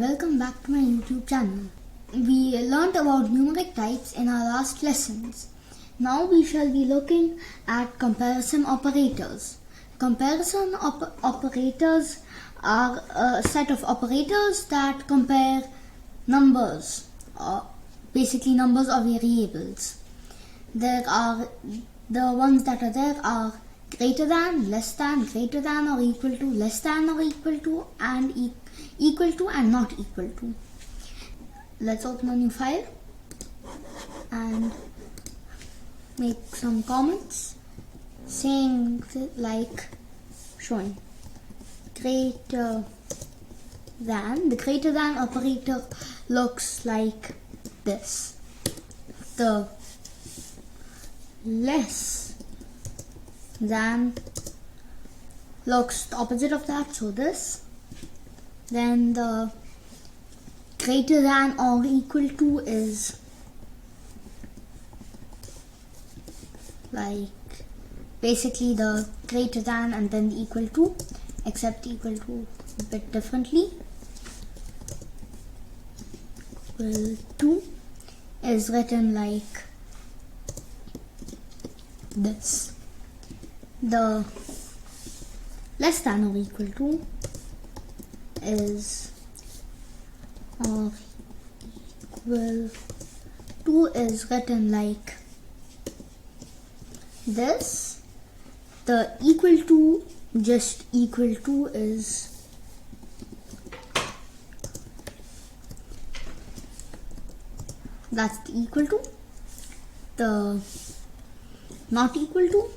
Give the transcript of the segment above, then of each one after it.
welcome back to my YouTube channel. We learnt about numeric types in our last lessons. Now we shall be looking at comparison operators. Comparison operators are a set of operators that compare numbers, basically numbers or variables. The ones that are there are greater than, less than, greater than or equal to, less than or equal to, and equal to and not equal to. Let's open a new file and make some comments saying like showing greater than. The greater than operator looks like this. The less than looks the opposite of that, so this. Then the greater than or equal to is like basically the greater than and then the equal to, except equal to a bit differently. Equal to is written like this. The less than or equal to is or equal to is written like this. The equal to, just equal to, is that's the equal to. The not equal to,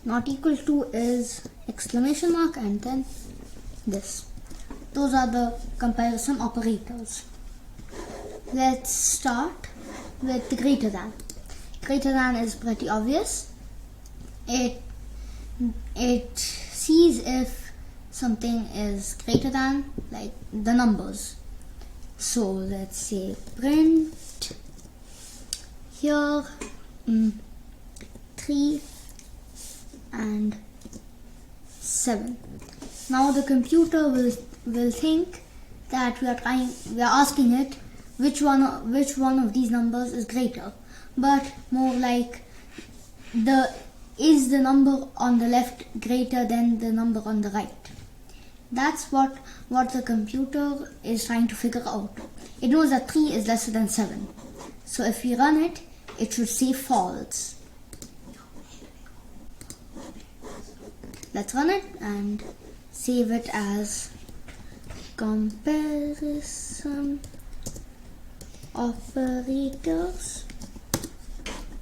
not equal to is exclamation mark and then this. Those are the comparison operators. Let's start with the greater than. Greater than is pretty obvious. It sees if something is greater than, like the numbers. So let's say print here 3 and 7. Now the computer will think that we are asking it which one of these numbers is greater, but more like is the number on the left greater than the number on the right. That's what the computer is trying to figure out. It knows that 3 is lesser than 7. So if we run it, it should say false. Let's run it and save it as comparison operators,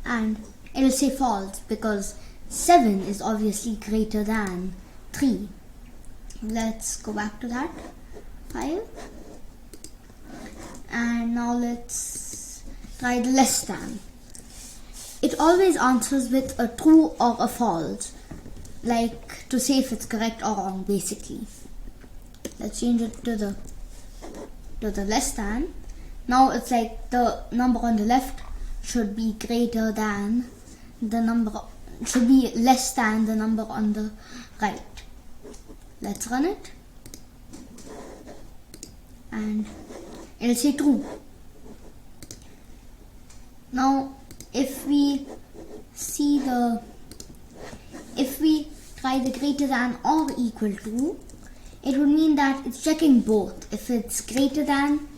and it will say false because 7 is obviously greater than 3. Let's go back to that file and now let's try the less than. It always answers with a true or a false, like to say if it's correct or wrong, basically. Let's change it to the less than. Now it's like the number on the left should be greater than the number, should be less than the number on the right. Let's run it and it'll say true. Now if we try the greater than or equal to, it would mean that it's checking both, if it's greater than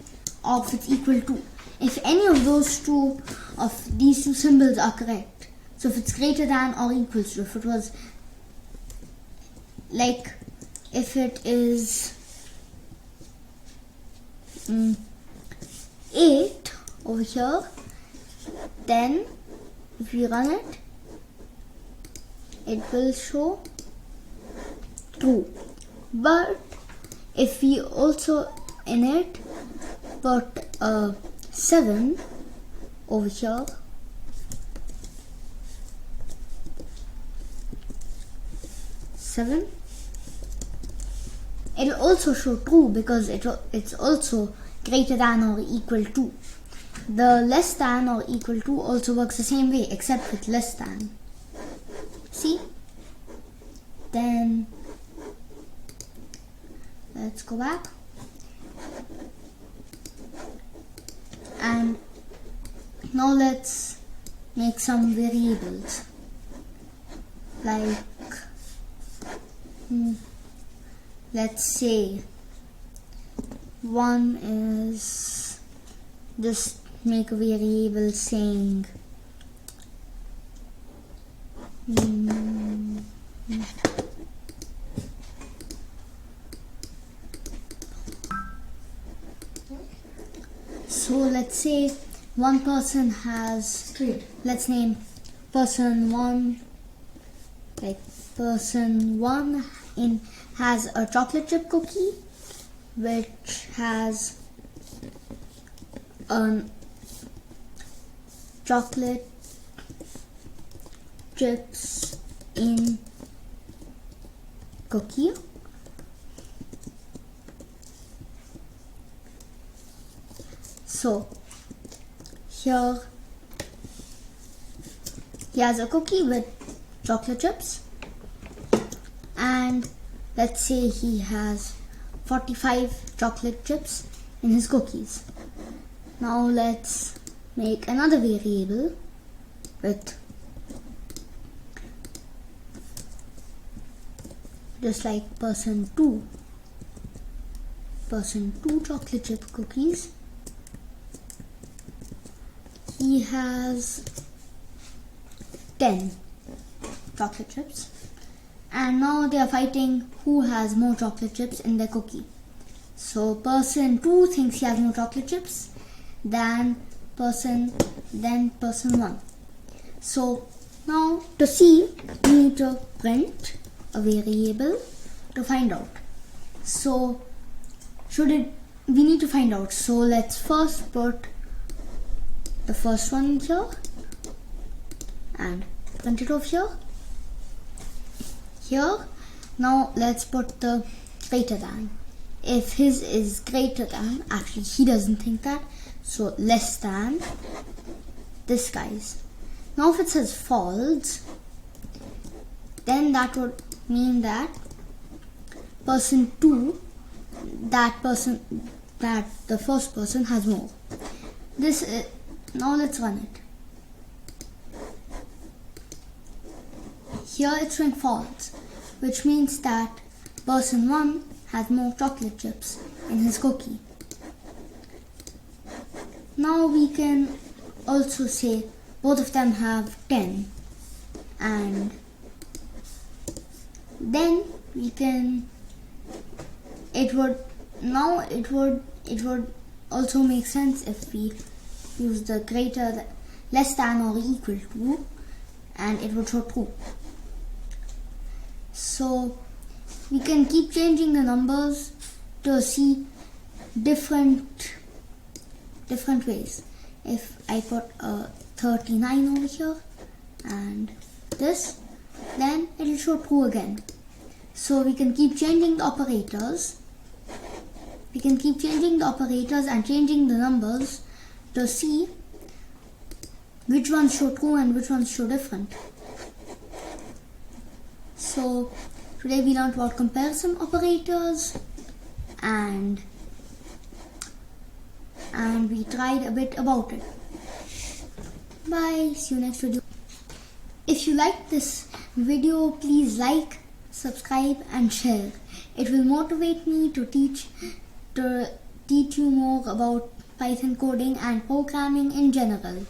or if it's equal to. If any of those two of these two symbols are correct, so if it's greater than or equals to, if it was like if it is 8 over here, then if we run it, it will show true. But if we also in it put 7 over here, it'll also show true because it's also greater than or equal to. The less than or equal to also works the same way except with less than. See? Then let's go back. And now let's make some variables. Like, let's say one is, just make a variable saying so let's say one person has, let's name person 1, like person 1 has a chocolate chip cookie which has chocolate chips in cookie. So here he has a cookie with chocolate chips, and let's say he has 45 chocolate chips in his cookies. Now let's make another variable with just like person 2 chocolate chip cookies. He has 10 chocolate chips, and now they are fighting who has more chocolate chips in their cookie. So person 2 thinks he has more chocolate chips than person 1. So now to see, we need to print a variable to find out. So we need to find out. So let's first put the first one here and print it over here. Now let's put the greater than. If his is greater than, actually he doesn't think that, so less than this guy's. Now if it says false, then that would mean that person 2, that the first person has more. Now let's run it. Here it's showing false, which means that person 1 has more chocolate chips in his cookie. Now we can also say both of them have 10, and then we can, it would also make sense if we use the less than or equal to, and it would show true. So we can keep changing the numbers to see different ways. If I put a 39 over here and this, then it will show true again. So we can keep changing the operators. We can keep changing the operators and changing the numbers to see which ones show true and which ones show different. So today we learned about comparison operators, and we tried a bit about it. Bye, see you next video. If you like this video, please like, subscribe and share. It will motivate me to teach you more about Python coding and programming in general.